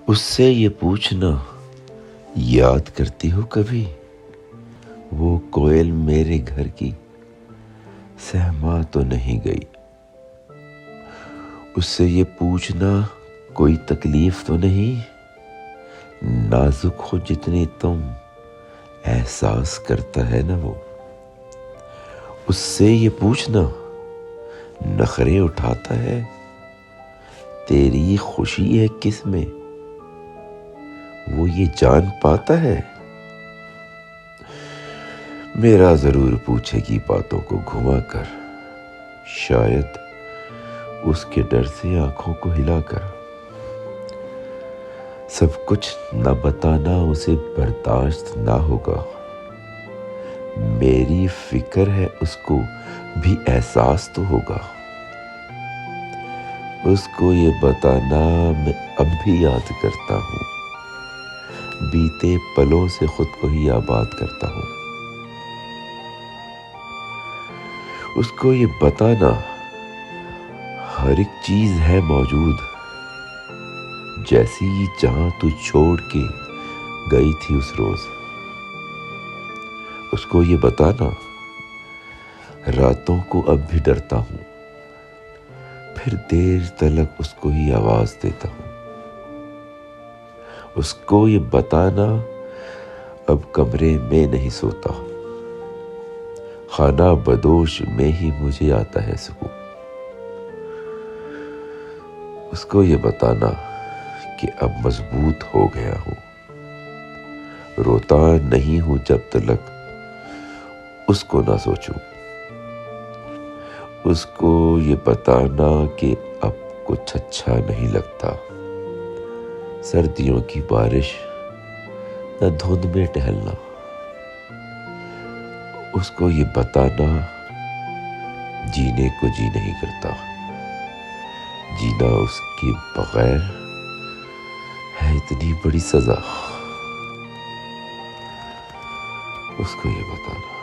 اس سے یہ پوچھنا یاد کرتی ہو کبھی وہ کوئل میرے گھر کی سہما تو نہیں گئی. اس سے یہ پوچھنا کوئی تکلیف تو نہیں نازک ہو جتنی تم احساس کرتا ہے نا وہ. اس سے یہ پوچھنا نخرے اٹھاتا ہے تیری خوشی ہے کس میں وہ یہ جان پاتا ہے. میرا ضرور پوچھے گی باتوں کو گھما کر شاید اس کے ڈر سے آنکھوں کو ہلا کر. سب کچھ نہ بتانا اسے برداشت نہ ہوگا. میری فکر ہے اس کو بھی احساس تو ہوگا. اس کو یہ بتانا میں اب بھی یاد کرتا ہوں بیتے پلوں سے خود کو ہی آباد کرتا ہوں. اس کو یہ بتانا ہر ایک چیز ہے موجود جیسی جہاں تو چھوڑ کے گئی تھی اس روز. اس کو یہ بتانا راتوں کو اب بھی ڈرتا ہوں پھر دیر تلک اس کو ہی آواز دیتا ہوں. اس کو یہ بتانا اب کمرے میں نہیں سوتا خانہ بدوش میں ہی مجھے آتا ہے سکون. اس کو یہ بتانا کہ اب مضبوط ہو گیا ہوں روتا نہیں ہوں جب تلک اس کو نہ سوچوں. اس کو یہ بتانا کہ اب کچھ اچھا نہیں لگتا سردیوں کی بارش نہ دھند میں ٹہلنا. اس کو یہ بتانا جینے کو جی نہیں کرتا جینا اس کے بغیر ہے اتنی بڑی سزا. اس کو یہ بتانا